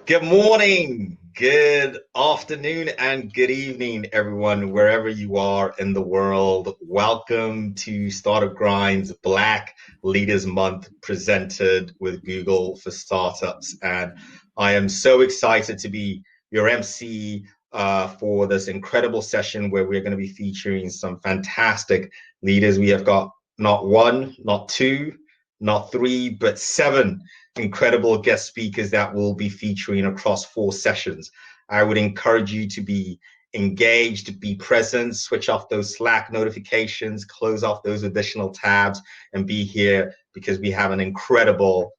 Good morning, good afternoon, and good evening, everyone, wherever you are in the world. Welcome to Startup Grind's Black Leaders Month, presented with Google for Startups. And I am so excited to be your MC for this incredible session where we're going to be featuring some fantastic leaders. We have got not one, not two, not three, but seven incredible guest speakers that will be featuring across 4 sessions. I would encourage you to be engaged, be present, switch off those Slack notifications, close off those additional tabs, and be here because we have an incredible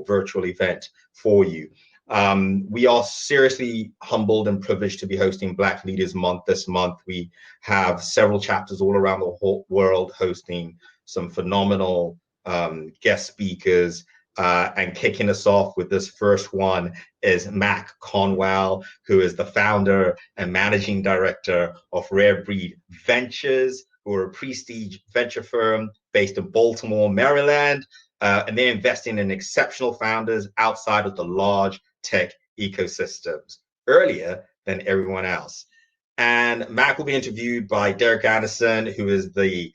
virtual event for you. We are seriously humbled and privileged to be hosting Black Leaders Month this month. We have several chapters all around the whole world hosting some phenomenal guest speakers. And kicking us off with this first one is Mac Conwell, who is the founder and managing director of Rare Breed Ventures, who are a prestige venture firm based in Baltimore, Maryland. And they're investing in exceptional founders outside of the large tech ecosystems earlier than everyone else. And Mac will be interviewed by Derek Andersen, who is the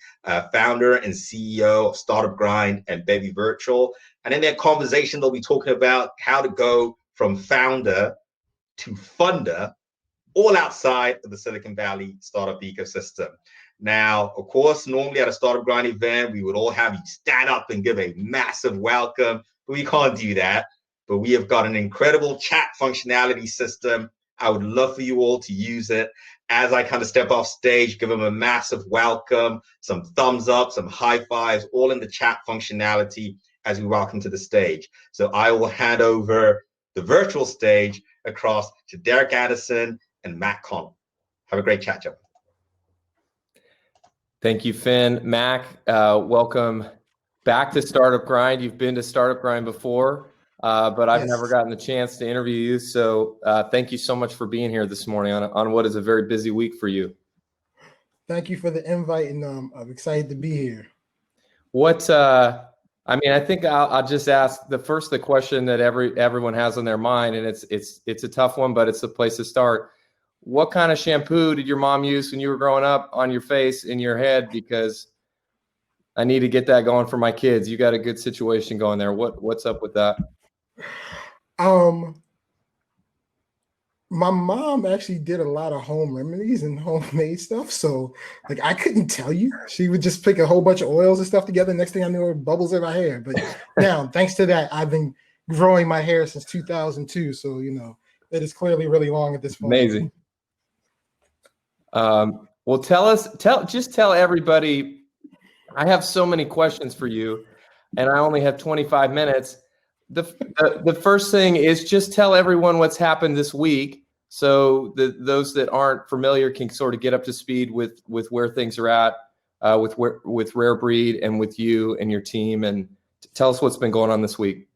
founder and CEO of Startup Grind and Baby Virtual. And in their conversation, they'll be talking about how to go from founder to funder, all outside of the Silicon Valley startup ecosystem. Now, of course, normally at a Startup Grind event, we would all have you stand up and give a massive welcome, but we can't do that. But we have got an incredible chat functionality system. I would love for you all to use it. As I kind of step off stage, give them a massive welcome, some thumbs up, some high fives, all in the chat functionality as we welcome to the stage. So I will hand over the virtual stage across to Derek Andersen and Matt Connell. Have a great chat, Joe. Thank you, Finn. Mac, welcome back to Startup Grind. You've been to Startup Grind before, but I've never gotten the chance to interview you. So thank you so much for being here this morning on what is a very busy week for you. Thank you for the invite, and I'm excited to be here. I think I'll just ask the question that everyone has on their mind, and it's a tough one, but it's the place to start. What kind of shampoo did your mom use when you were growing up on your face, in your head? Because I need to get that going for my kids. You got a good situation going there. What's up with that? My mom actually did a lot of home remedies and homemade stuff. So I couldn't tell you. She would just pick a whole bunch of oils and stuff together. Next thing I knew, bubbles in my hair. But now, thanks to that, I've been growing my hair since 2002. So, it is clearly really long at this point. Amazing. Well, tell everybody, I have so many questions for you and I only have 25 minutes. The first thing is just tell everyone what's happened this week, so those that aren't familiar can sort of get up to speed with where things are at with Rare Breed and with you and your team, and tell us what's been going on this week.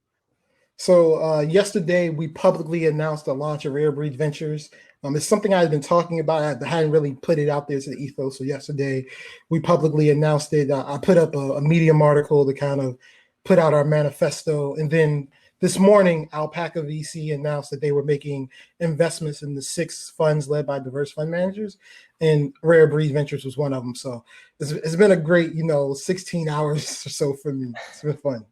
So yesterday we publicly announced the launch of Rare Breed Ventures. It's something I had been talking about. I hadn't really put it out there to the ethos. So yesterday we publicly announced it. I put up a Medium article to kind of put out our manifesto. And then this morning, Alpaca VC announced that they were making investments in the 6 funds led by diverse fund managers, and Rare Breed Ventures was one of them. So it's been a great, 16 hours or so for me. It's been fun.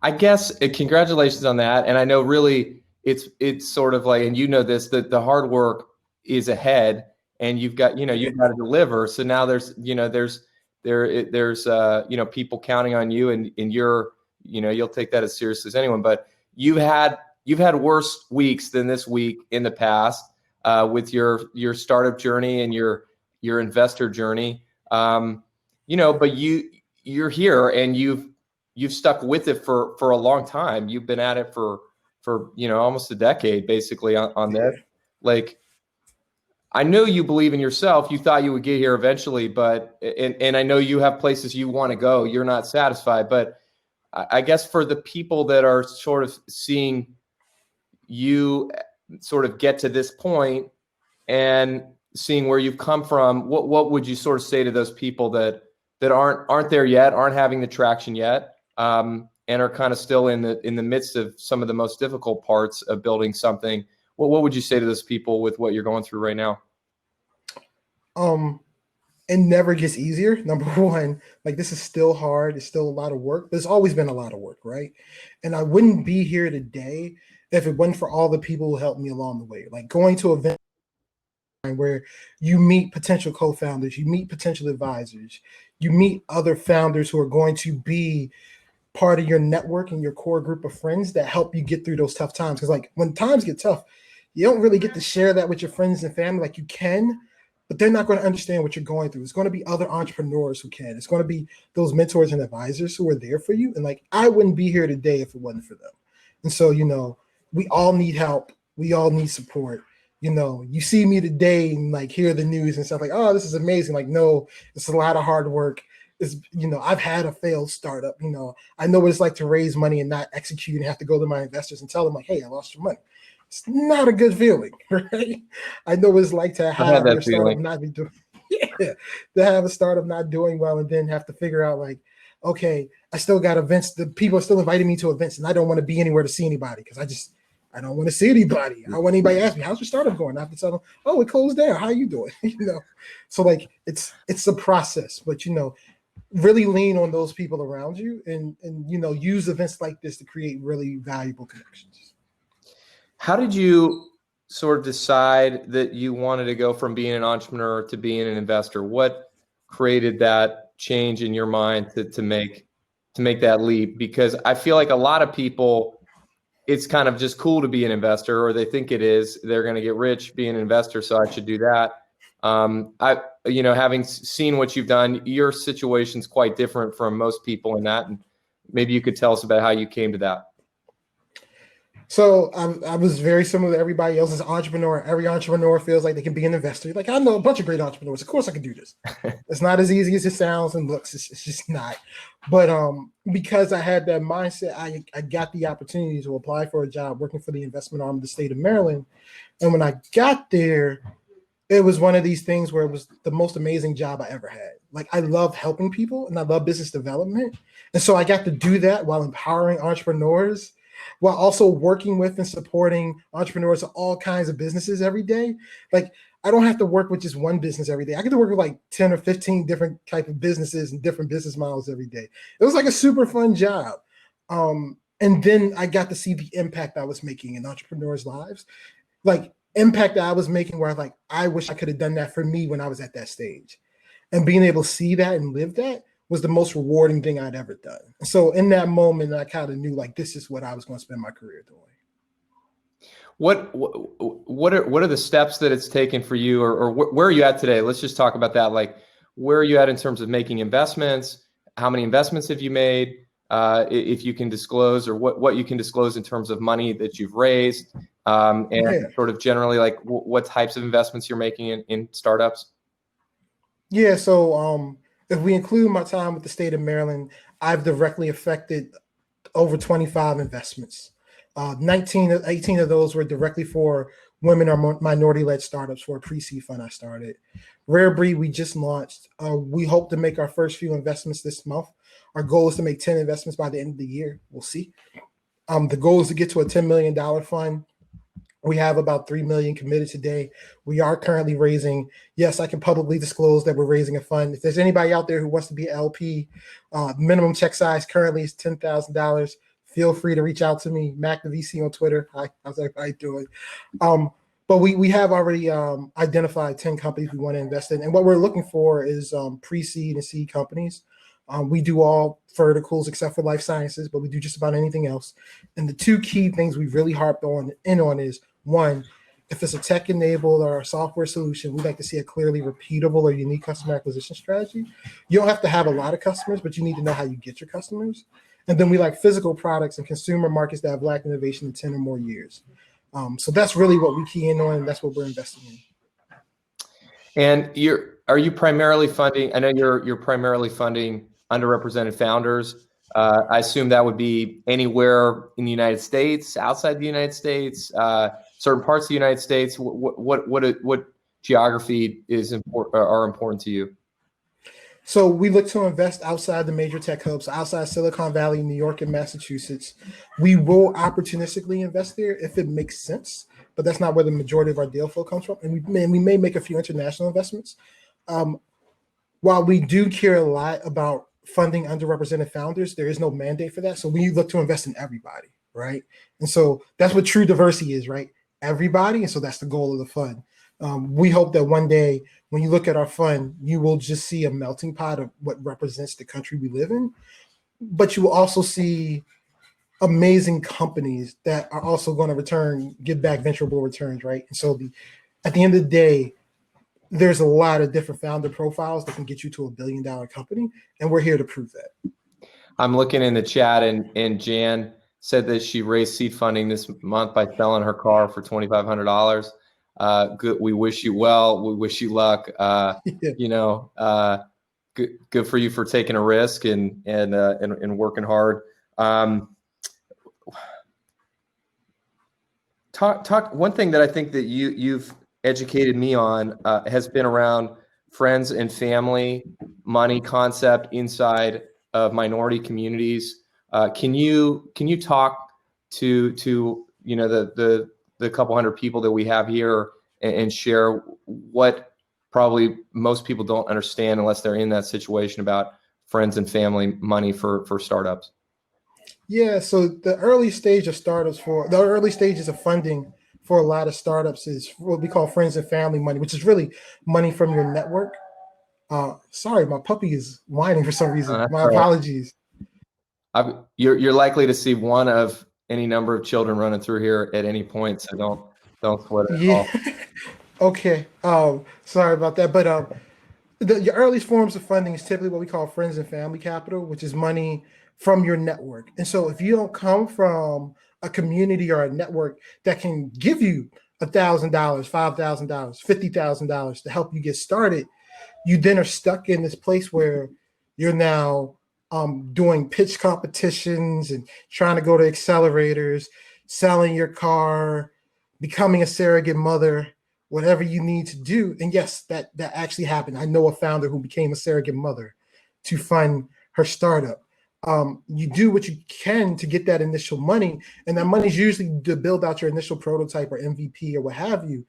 I guess congratulations on that. And I know really it's sort of like, and this, that the hard work is ahead and you've got to deliver. So now there's people counting on you, and you'll take that as seriously as anyone. But you've had worse weeks than this week in the past with your startup journey and your investor journey. But you're here and you've stuck with it for a long time. You've been at it for almost a decade basically on this. I know you believe in yourself. You thought you would get here eventually, but and I know you have places you want to go. You're not satisfied, but I guess for the people that are sort of seeing you sort of get to this point and seeing where you've come from, what would you sort of say to those people that aren't there yet, aren't having the traction yet, and and are kind of still in the midst of some of the most difficult parts of building something, what would you say to those people with what you're going through right now? It never gets easier. Number one, like this is still hard. It's still a lot of work. There's always been a lot of work, right? And I wouldn't be here today if it wasn't for all the people who helped me along the way. Like going to events where you meet potential co-founders, you meet potential advisors, you meet other founders who are going to be part of your network and your core group of friends that help you get through those tough times. Because like when times get tough, you don't really get to share that with your friends and family. Like you can, but they're not going to understand what you're going through. It's going to be other entrepreneurs who can. It's going to be those mentors and advisors who are there for you. And like I wouldn't be here today if it wasn't for them. And so, we all need help. We all need support. You see me today and like hear the news and stuff like, oh, this is amazing. Like, no, it's a lot of hard work. It's, I've had a failed startup. I know what it's like to raise money and not execute and have to go to my investors and tell them like, hey, I lost your money. It's not a good feeling, right? I know what it's like to have your startup not be doing, to have a startup not doing well and then have to figure out like, okay, I still got events. The people are still inviting me to events and I don't want to be anywhere to see anybody because I don't want to see anybody. I don't want anybody to ask me, how's your startup going? I have to tell them, oh, it closed down. How are you doing? So like it's a process, but really lean on those people around you and use events like this to create really valuable connections. How did you sort of decide that you wanted to go from being an entrepreneur to being an investor? What created that change in your mind to make that leap? Because I feel like a lot of people, it's kind of just cool to be an investor, or they think it is. They're going to get rich being an investor, so I should do that. Having seen what you've done, your situation's quite different from most people in that, and maybe you could tell us about how you came to that. So I was very similar to everybody else as an entrepreneur. Every entrepreneur feels like they can be an investor. Like I know a bunch of great entrepreneurs. Of course I can do this. It's not as easy as it sounds and looks. It's just not. But because I had that mindset, I got the opportunity to apply for a job working for the investment arm of the state of Maryland. And when I got there, it was one of these things where it was the most amazing job I ever had. Like I love helping people and I love business development. And so I got to do that while empowering entrepreneurs, while also working with and supporting entrepreneurs of all kinds of businesses every day. Like I don't have to work with just one business every day. I get to work with like 10 or 15 different type of businesses and different business models every day. It was like a super fun job. And then I got to see the impact I was making in entrepreneurs' lives. Like impact that I was making where I wish I could have done that for me when I was at that stage. And being able to see that and live that was the most rewarding thing I'd ever done. So in that moment, I kind of knew like this is what I was going to spend my career doing. What are the steps that it's taken for you, or where are you at today? Let's just talk about that. Like, where are you at in terms of making investments? How many investments have you made? If you can disclose, or what you can disclose in terms of money that you've raised, and sort of generally like what types of investments you're making in startups. Yeah. So if we include my time with the state of Maryland, I've directly affected over 25 investments. 18 of those were directly for women or minority-led startups for a pre-seed fund I started. Rare Breed, we just launched. We hope to make our first few investments this month. Our goal is to make 10 investments by the end of the year. We'll see. The goal is to get to a $10 million fund. We have about 3 million committed today. We are currently raising. Yes, I can publicly disclose that we're raising a fund. If there's anybody out there who wants to be an LP, minimum check size currently is $10,000. Feel free to reach out to me, Mac the VC on Twitter. Hi, how's everybody doing? But we have already identified 10 companies we want to invest in. And what we're looking for is pre-seed and seed companies. We do all verticals except for life sciences, but we do just about anything else. And the two key things we've really harped on is one, if it's a tech-enabled or a software solution, we'd like to see a clearly repeatable or unique customer acquisition strategy. You don't have to have a lot of customers, but you need to know how you get your customers. And then we like physical products and consumer markets that have lacked innovation in 10 or more years. So that's really what we key in on, and that's what we're investing in. And are you primarily funding? I know you're primarily funding underrepresented founders. I assume that would be anywhere in the United States, outside the United States, certain parts of the United States. What geography are important to you? So we look to invest outside the major tech hubs, outside Silicon Valley, New York, and Massachusetts. We will opportunistically invest there if it makes sense, but that's not where the majority of our deal flow comes from. And we may make a few international investments. While we do care a lot about funding underrepresented founders, there is no mandate for that. So we look to invest in everybody, right? And so that's what true diversity is, right? Everybody. And so that's the goal of the fund. We hope that one day when you look at our fund, you will just see a melting pot of what represents the country we live in, but you will also see amazing companies that are also going to give back venturable returns, right? And so at the end of the day, there's a lot of different founder profiles that can get you to $1 billion company, and we're here to prove that. I'm looking in the chat, and Jan said that she raised seed funding this month by selling her car for $2,500. Good. We wish you well. We wish you luck. Good for you for taking a risk and working hard. Talk. One thing that I think that you've educated me on has been around friends and family money concept inside of minority communities. Can you talk to the couple hundred people that we have here and share what probably most people don't understand unless they're in that situation about friends and family money for startups? Yeah, so the early stages of funding for a lot of startups is what we call friends and family money, which is really money from your network. Sorry, my puppy is whining for some reason. My apologies. You're likely to see one of any number of children running through here at any point, so don't sweat it at all. Okay. Sorry about that, but your earliest forms of funding is typically what we call friends and family capital, which is money from your network. And so if you don't come from a community or a network that can give you $1,000, $5,000, $50,000 to help you get started, you then are stuck in this place where you're now doing pitch competitions and trying to go to accelerators, selling your car, becoming a surrogate mother, whatever you need to do. And yes, that actually happened. I know a founder who became a surrogate mother to fund her startup. You do what you can to get that initial money, and that money is usually to build out your initial prototype or MVP or what have you.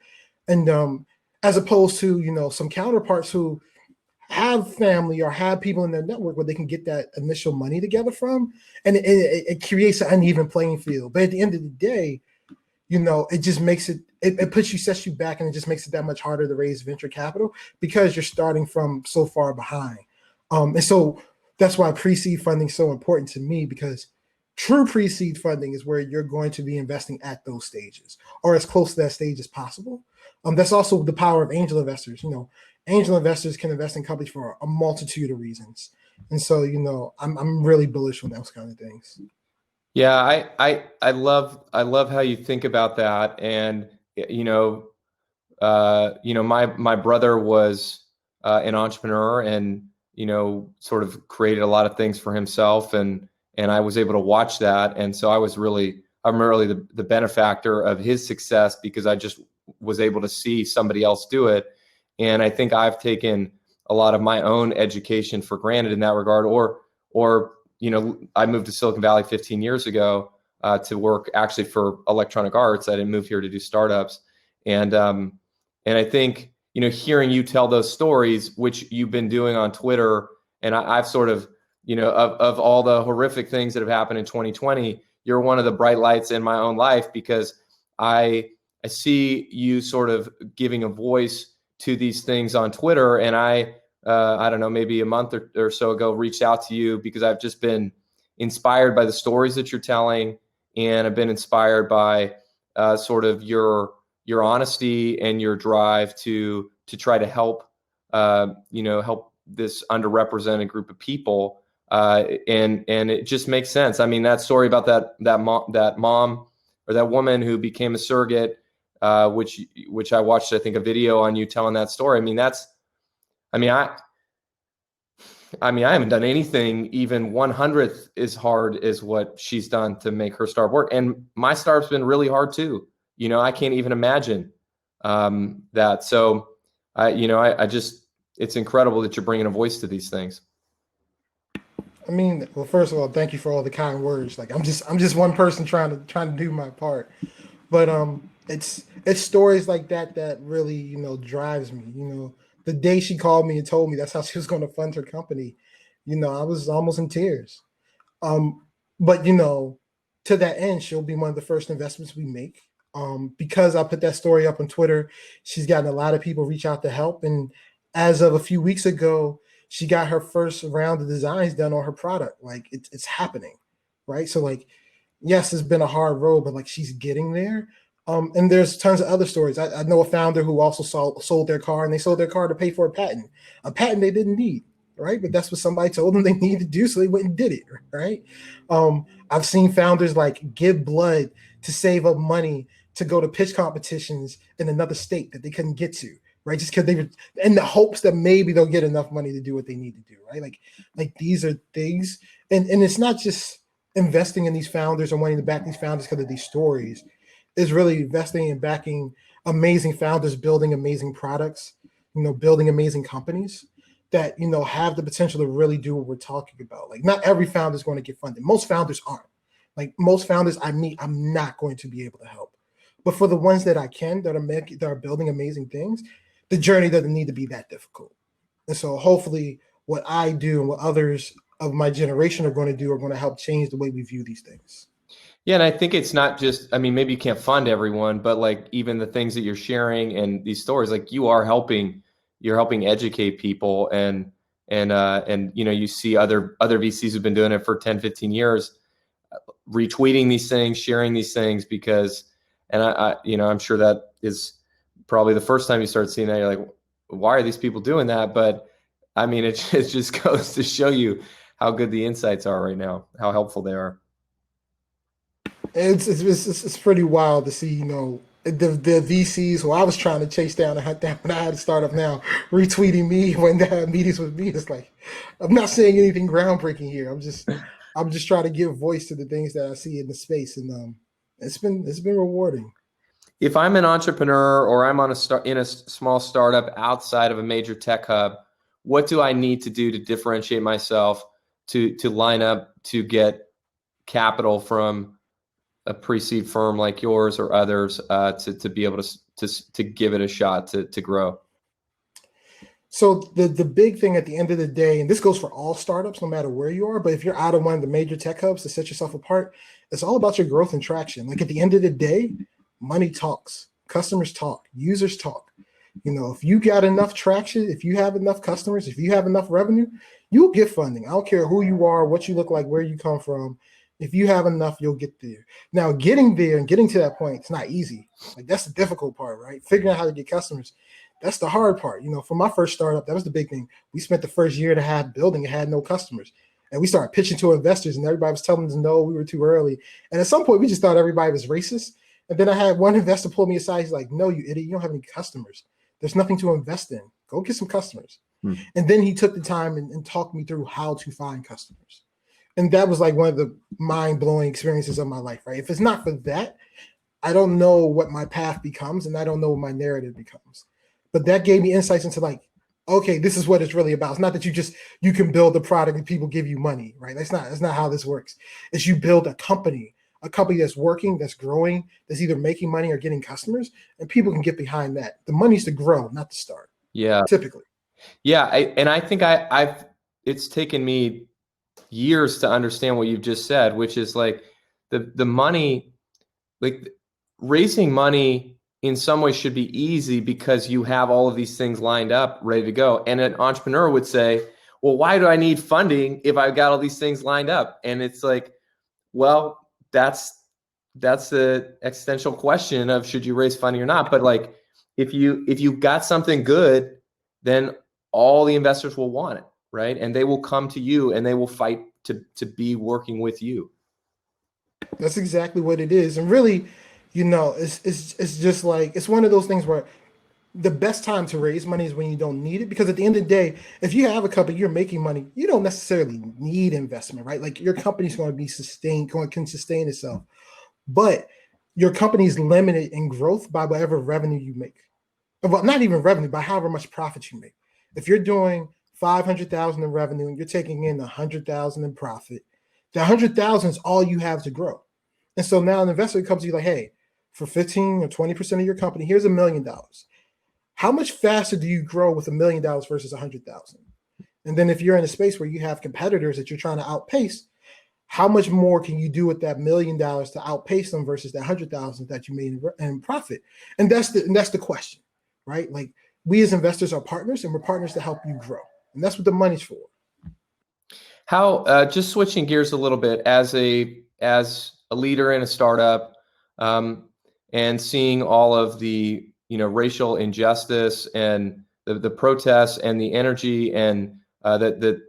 And as opposed to some counterparts who have family or have people in their network where they can get that initial money together from, and it creates an uneven playing field. But at the end of the day, it just makes sets you back, and it just makes it that much harder to raise venture capital because you're starting from so far behind. And so that's why pre-seed funding is so important to me, because true pre-seed funding is where you're going to be investing at those stages or as close to that stage as possible. That's also the power of angel investors. Angel investors can invest in companies for a multitude of reasons. And so, I'm really bullish on those kind of things. Yeah, I love how you think about that. And my brother was an entrepreneur and sort of created a lot of things for himself, and I was able to watch that. And so I'm really the benefactor of his success because I just was able to see somebody else do it. And I think I've taken a lot of my own education for granted in that regard, or I moved to Silicon Valley 15 years ago to work actually for Electronic Arts. I didn't move here to do startups. And I think, hearing you tell those stories, which you've been doing on Twitter, and I've sort of, of all the horrific things that have happened in 2020, you're one of the bright lights in my own life because I see you sort of giving a voice to these things on Twitter. And I don't know, maybe a month or so ago, reached out to you because I've just been inspired by the stories that you're telling. And I've been inspired by sort of your honesty and your drive to try to help, help this underrepresented group of people. And it just makes sense. I mean, that story about that mom or that woman who became a surrogate, which I watched, I think, a video on you telling that story. I haven't done anything even 1/100th as hard as what she's done to make her startup work. And my startup's been really hard too. I can't even imagine that. So, it's incredible that you're bringing a voice to these things. I mean, well, first of all, thank you for all the kind words. Like I'm just one person trying to do my part. But it's stories like that that really, drives me. The day she called me and told me that's how she was going to fund her company, I was almost in tears. But to that end, she'll be one of the first investments we make. Because I put that story up on Twitter, she's gotten a lot of people reach out to help. And as of a few weeks ago, she got her first round of designs done on her product. Like it's happening, right? So like, yes, it's been a hard road, but like she's getting there. And there's tons of other stories. I know a founder who also sold their car, and they sold their car to pay for a patent they didn't need, right? But that's what somebody told them they needed to do, so they went and did it, right? I've seen founders like give blood to save up money to go to pitch competitions in another state that they couldn't get to, right? Just because they were in the hopes that maybe they'll get enough money to do what they need to do, right? Like these are things, and it's not just investing in these founders or wanting to back these founders because of these stories. It's really investing and backing amazing founders, building amazing products, building amazing companies that, have the potential to really do what we're talking about. Like not every founder is going to get funded. Most founders aren't. Like most founders I meet, I'm not going to be able to help. But for the ones that I can, that are building amazing things, the journey doesn't need to be that difficult. And so hopefully what I do and what others of my generation are going to do are going to help change the way we view these things. Yeah, and I think it's not just, I mean, maybe you can't fund everyone, but like even the things that you're sharing and these stories, like you're helping educate people and you see other VCs who've been doing it for 10, 15 years, retweeting these things, sharing these things because, and I'm sure that is probably the first time you start seeing that, you're like, why are these people doing that? But I mean, it just goes to show you how good the insights are right now, how helpful they are. It's pretty wild to see, the VCs who I was trying to chase down and hunt down when I had to start up now, retweeting me when they had meetings with me. It's like, I'm not saying anything groundbreaking here. I'm just trying to give voice to the things that I see in the space, and it's been rewarding. If I'm an entrepreneur or I'm in a small startup outside of a major tech hub, what do I need to do to differentiate myself to line up to get capital from a pre-seed firm like yours or others to be able to give it a shot to grow? So the big thing at the end of the day, and this goes for all startups, no matter where you are, but if you're out of one of the major tech hubs to set yourself apart, it's all about your growth and traction. Like at the end of the day, money talks, customers talk, users talk. If you got enough traction, if you have enough customers, if you have enough revenue, you'll get funding. I don't care who you are, what you look like, where you come from. If you have enough, you'll get there. Now, getting there and getting to that point, it's not easy. Like that's the difficult part, right? Figuring out how to get customers. That's the hard part. For my first startup, that was the big thing. We spent the first year and a half building and had no customers. And we started pitching to investors and everybody was telling us no, we were too early. And at some point, we just thought everybody was racist. And then I had one investor pull me aside. He's like, no, you idiot, you don't have any customers. There's nothing to invest in. Go get some customers. And then he took the time and talked me through how to find customers. And that was like one of the mind-blowing experiences of my life, right? If it's not for that, I don't know what my path becomes and I don't know what my narrative becomes. But that gave me insights into like, okay, this is what it's really about. It's not that you can build a product and people give you money, right? That's not how this works. It's you build a company that's working, that's growing, that's either making money or getting customers, and people can get behind that. The money's to grow, not to start. Yeah. Typically. Yeah. I think it's taken me years to understand what you've just said, which is like the money, like raising money in some ways should be easy because you have all of these things lined up, ready to go. And an entrepreneur would say, well, why do I need funding if I've got all these things lined up? And it's like, well, that's the existential question of should you raise funding or not. But like, if you've got something good, then all the investors will want it, right? And they will come to you and they will fight to be working with you. That's exactly what it is. And really, it's just like, it's one of those things where the best time to raise money is when you don't need it. Because at the end of the day, if you have a company, you're making money, you don't necessarily need investment, right? Like your company's going to be can sustain itself. But your company's limited in growth by whatever revenue you make. Well, not even revenue, by however much profit you make. If you're doing 500,000 in revenue and you're taking in 100,000 in profit, the 100,000 is all you have to grow. And so now an investor comes to you like, hey, for 15 or 20% of your company, here's $1 million. How much faster do you grow with $1 million versus 100,000? And then if you're in a space where you have competitors that you're trying to outpace, how much more can you do with that $1 million to outpace them versus that 100,000 that you made in profit? And that's the question, right? Like, we as investors are partners, and we're partners to help you grow, and that's what the money's for. How just switching gears a little bit, as a leader in a startup, and seeing all of the racial injustice and the protests and the energy and that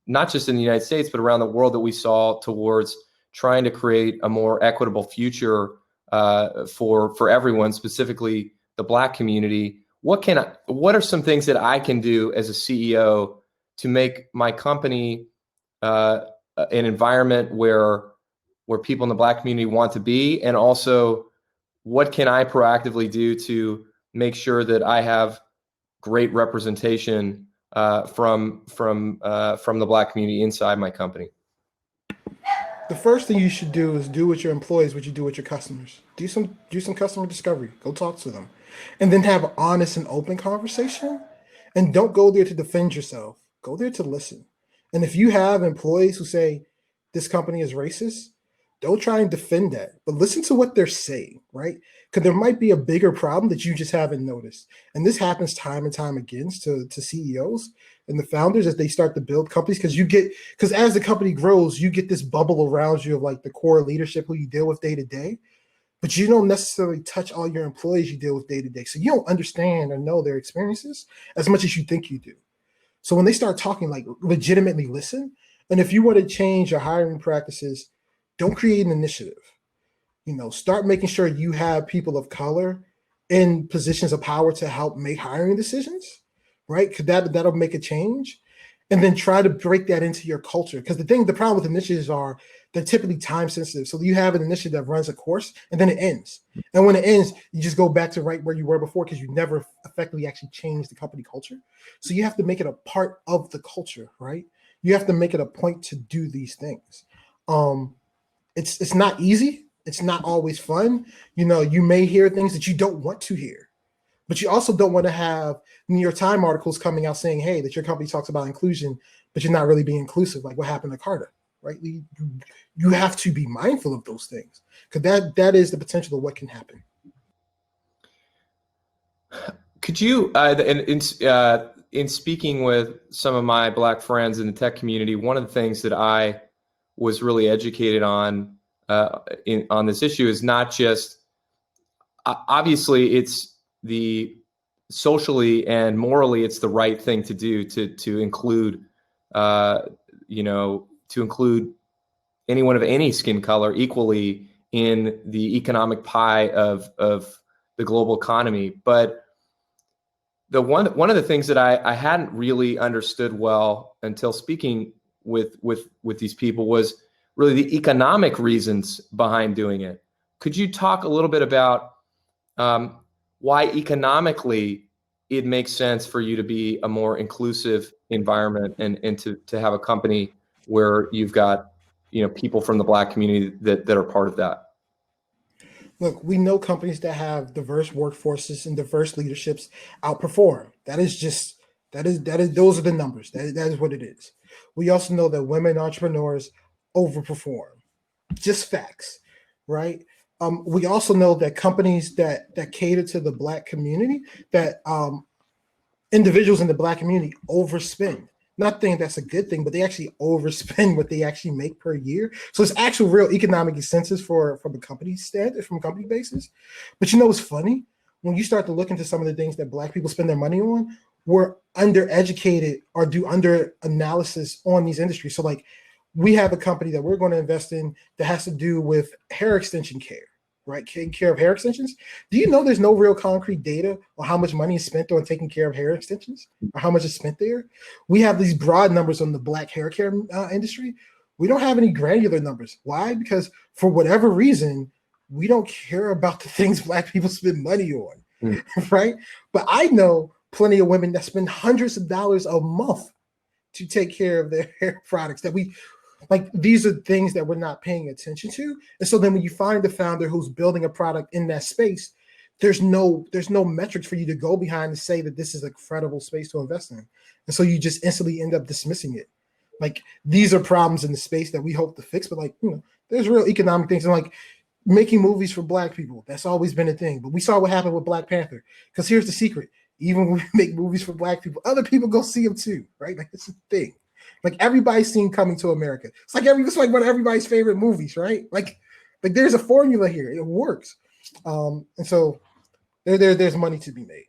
not just in the United States but around the world that we saw towards trying to create a more equitable future for everyone, specifically the Black community. What are some things that I can do as a CEO to make my company an environment where people in the Black community want to be, and also what can I proactively do to make sure that I have great representation from the Black community inside my company? The first thing you should do is do with your employees what you do with your customers. Do some customer discovery. Go talk to them, and then have an honest and open conversation. And don't go there to defend yourself. Go there to listen. And if you have employees who say this company is racist, don't try and defend that, but listen to what they're saying, right? Because there might be a bigger problem that you just haven't noticed. And this happens time and time again to CEOs and the founders as they start to build companies, because as the company grows, you get this bubble around you of like the core leadership who you deal with day to day, but you don't necessarily touch all your employees you deal with day to day. So you don't understand or know their experiences as much as you think you do. So when they start talking, like, legitimately listen. And if you want to change your hiring practices, don't create an initiative. Start making sure you have people of color in positions of power to help make hiring decisions, right? Because that'll make a change. And then try to break that into your culture. Because the problem with initiatives are they're typically time sensitive. So you have an initiative that runs a course and then it ends. And when it ends, you just go back to right where you were before because you never effectively actually changed the company culture. So you have to make it a part of the culture, right? You have to make it a point to do these things. It's not easy. It's not always fun. You may hear things that you don't want to hear. But you also don't want to have New York Times articles coming out saying, hey, that your company talks about inclusion, but you're not really being inclusive, like what happened to Carter, right? You have to be mindful of those things because that is the potential of what can happen. Could you, in speaking with some of my Black friends in the tech community, one of the things that I was really educated on this issue is not just, obviously it's socially and morally, it's the right thing to do to include, to include anyone of any skin color equally in the economic pie of the global economy. But one of the things that I hadn't really understood well until speaking with these people was really the economic reasons behind doing it. Could you talk a little bit about why economically it makes sense for you to be a more inclusive environment and to have a company where you've got people from the Black community that are part of that? Look, we know companies that have diverse workforces and diverse leaderships outperform. Those are the numbers. That is what it is. We also know that women entrepreneurs overperform. Just facts, right? We also know that companies that cater to the Black community, that individuals in the Black community overspend. Not saying that's a good thing, but they actually overspend what they actually make per year. So it's actual real economic incentives from a company standard, from a company basis. But what's funny? When you start to look into some of the things that Black people spend their money on, we're undereducated or do under analysis on these industries. So like, we have a company that we're going to invest in that has to do with hair extension care, right? Taking care of hair extensions. Do you know there's no real concrete data on how much money is spent on taking care of hair extensions or how much is spent there? We have these broad numbers on the Black hair care industry. We don't have any granular numbers. Why? Because for whatever reason, we don't care about the things Black people spend money on, right? But I know plenty of women that spend hundreds of dollars a month to take care of their hair products that we like. These are things that we're not paying attention to. And so then when you find the founder who's building a product in that space, there's no metrics for you to go behind to say that this is a credible space to invest in. And so you just instantly end up dismissing it. Like, these are problems in the space that we hope to fix, but like, there's real economic things. And like, making movies for Black people, that's always been a thing. But we saw what happened with Black Panther. Because here's the secret: even when we make movies for Black people, other people go see them too, right? Like, it's a thing. Like, everybody's seen Coming to America. It's like one of everybody's favorite movies, right? Like there's a formula here. It works. And so there's money to be made.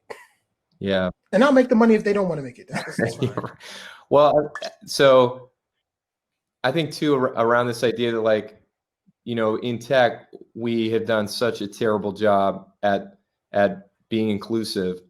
Yeah. And I'll make the money if they don't want to make it. That's fine. Well, so I think too, around this idea that, like, in tech, we have done such a terrible job at being inclusive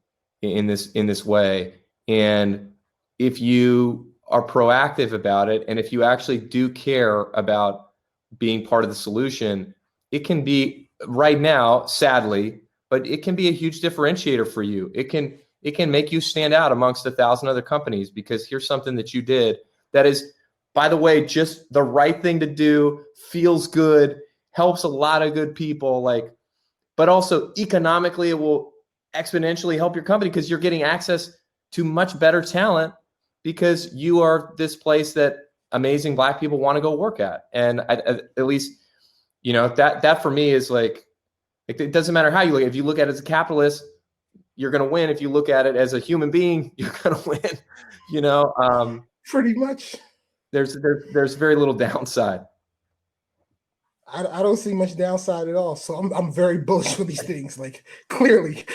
in this way. And if you are proactive about it, and if you actually do care about being part of the solution, it can be, right now, sadly, but it can be a huge differentiator for you. It can make you stand out amongst 1,000 other companies, because here's something that you did that is, by the way, just the right thing to do, feels good, helps a lot of good people, like, but also economically, it will exponentially help your company because you're getting access to much better talent, because you are this place that amazing Black people want to go work at. And at least, that for me is like, it doesn't matter how you look. If you look at it as a capitalist, you're going to win. If you look at it as a human being, you're going to win. Pretty much. There's very little downside. I don't see much downside at all. So I'm very bullish with these things, like, clearly.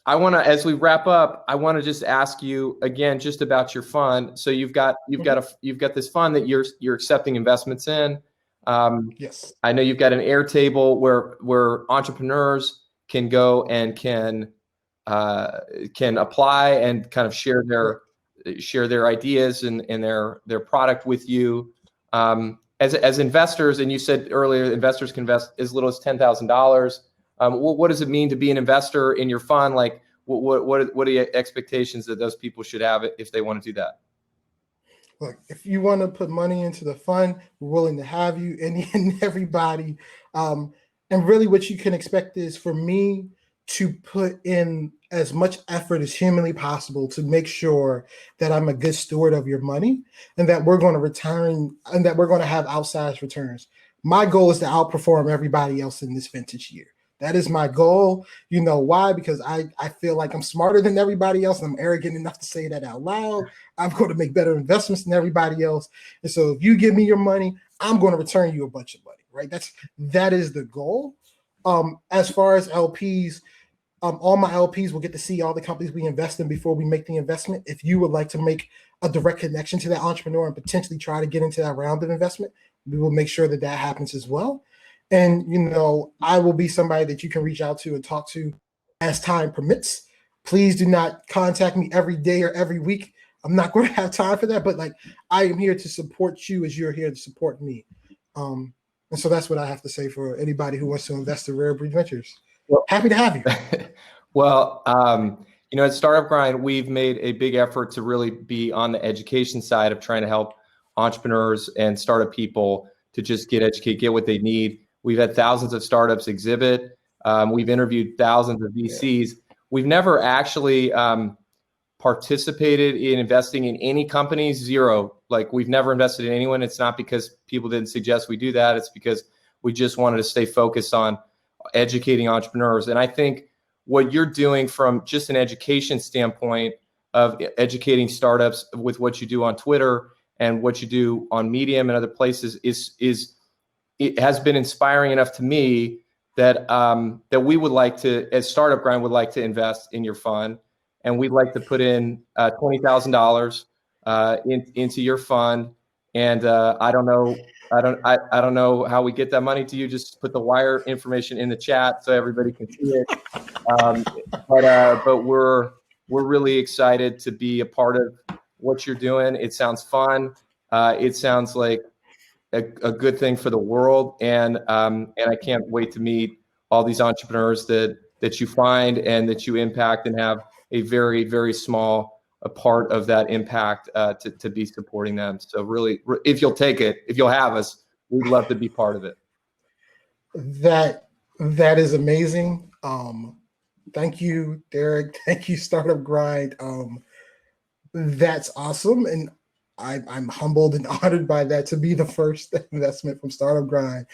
I want to, as we wrap up, I want to just ask you again, just about your fund. So you've got this fund that you're accepting investments in. Yes. I know you've got an Airtable where entrepreneurs can go and can apply and kind of share their ideas and their product with you. As investors, and you said earlier, investors can invest as little as $10,000. What does it mean to be an investor in your fund? Like, what are the expectations that those people should have if they want to do that? Look, if you want to put money into the fund, we're willing to have you, and everybody. And really, what you can expect is for me to put in as much effort as humanly possible to make sure that I'm a good steward of your money, and that we're going to return, and that we're going to have outsized returns. My goal is to outperform everybody else in this vintage year. That is my goal. You know why? Because I feel like I'm smarter than everybody else, and I'm arrogant enough to say that out loud. I'm going to make better investments than everybody else. And so if you give me your money, I'm going to return you a bunch of money, right? That is the goal. As far as LPs, all my LPs will get to see all the companies we invest in before we make the investment. If you would like to make a direct connection to that entrepreneur and potentially try to get into that round of investment, we will make sure that happens as well. And, I will be somebody that you can reach out to and talk to as time permits. Please do not contact me every day or every week. I'm not going to have time for that, but like, I am here to support you as you're here to support me. And so that's what I have to say for anybody who wants to invest in Rare Breed Ventures. Well, happy to have you. Well, at Startup Grind, we've made a big effort to really be on the education side of trying to help entrepreneurs and startup people to just get educated, get what they need. We've had thousands of startups exhibit. We've interviewed thousands of VCs. We've never actually participated in investing in any companies, zero. Like, we've never invested in anyone. It's not because people didn't suggest we do that. It's because we just wanted to stay focused on educating entrepreneurs. And I think what you're doing from just an education standpoint of educating startups with what you do on Twitter and what you do on Medium and other places it has been inspiring enough to me that that we would like to, as Startup Grind, would like to invest in your fund, and we'd like to put in $20,000 into your fund. And I don't know how we get that money to you. Just put the wire information in the chat so everybody can see it. But we're really excited to be a part of what you're doing. It sounds fun. It sounds like a good thing for the world, and I can't wait to meet all these entrepreneurs that that you find and that you impact and have a very, very small a part of that impact to be supporting them. So really, if you'll take it, if you'll have us, we'd love to be part of it. That is amazing. Thank you, Derek. Thank you, Startup Grind. That's awesome, and I'm humbled and honored by that to be the first investment from Startup Grind.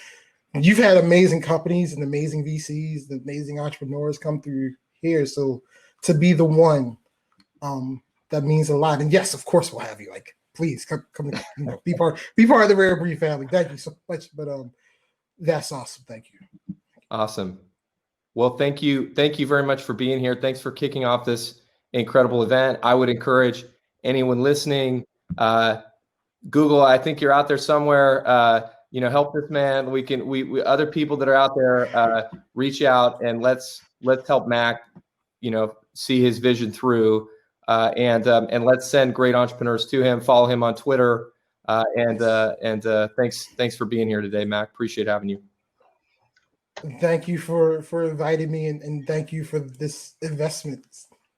You've had amazing companies and amazing VCs, the amazing entrepreneurs come through here. So to be the one, that means a lot. And yes, of course, we'll have you. Like, please come, be part of the Rare Breed family. Thank you so much. But that's awesome. Thank you. Awesome. Well, thank you very much for being here. Thanks for kicking off this incredible event. I would encourage anyone listening, Google. I think you're out there somewhere. Help this man. We other people that are out there, reach out and let's help Mac, see his vision through, and let's send great entrepreneurs to him. Follow him on Twitter, and thanks for being here today, Mac. Appreciate having you. Thank you for inviting me, and thank you for this investment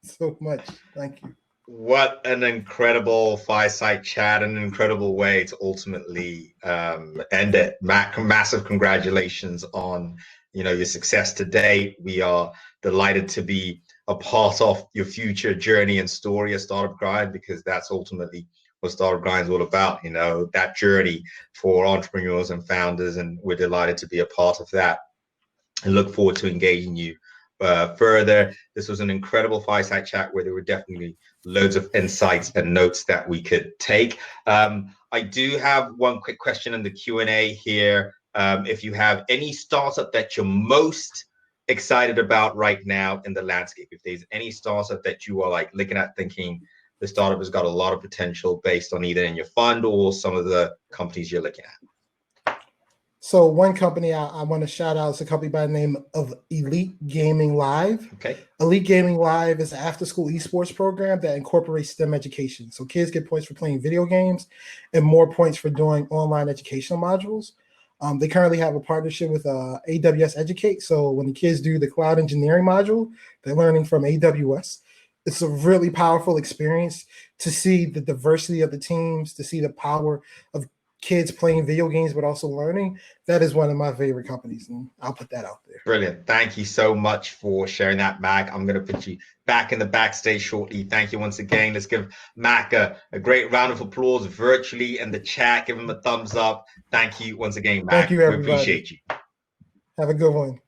so much. Thank you. What an incredible fireside chat, an incredible way to ultimately end it. Matt, massive congratulations on your success today. We are delighted to be a part of your future journey and story at Startup Grind, because that's ultimately what Startup Grind is all about, that journey for entrepreneurs and founders, and we're delighted to be a part of that and look forward to engaging you further. This was an incredible fireside chat where there were definitely loads of insights and notes that we could take. I do have one quick question in the Q&A here. If you have any startup that you're most excited about right now in the landscape, if there's any startup that you are like looking at thinking the startup has got a lot of potential based on either in your fund or some of the companies you're looking at. So one company I want to shout out is a company by the name of Elite Gaming Live. Okay. Elite Gaming Live is an after-school esports program that incorporates STEM education. So kids get points for playing video games and more points for doing online educational modules. They currently have a partnership with AWS Educate. So when the kids do the cloud engineering module, they're learning from AWS. It's a really powerful experience to see the diversity of the teams, to see the power of kids playing video games, but also learning. That is one of my favorite companies, and I'll put that out there. Brilliant. Thank you so much for sharing that, Mac. I'm going to put you back in the backstage shortly. Thank you once again. Let's give Mac a great round of applause virtually in the chat. Give him a thumbs up. Thank you once again, Mac. Thank you, everybody. We appreciate you. Have a good one.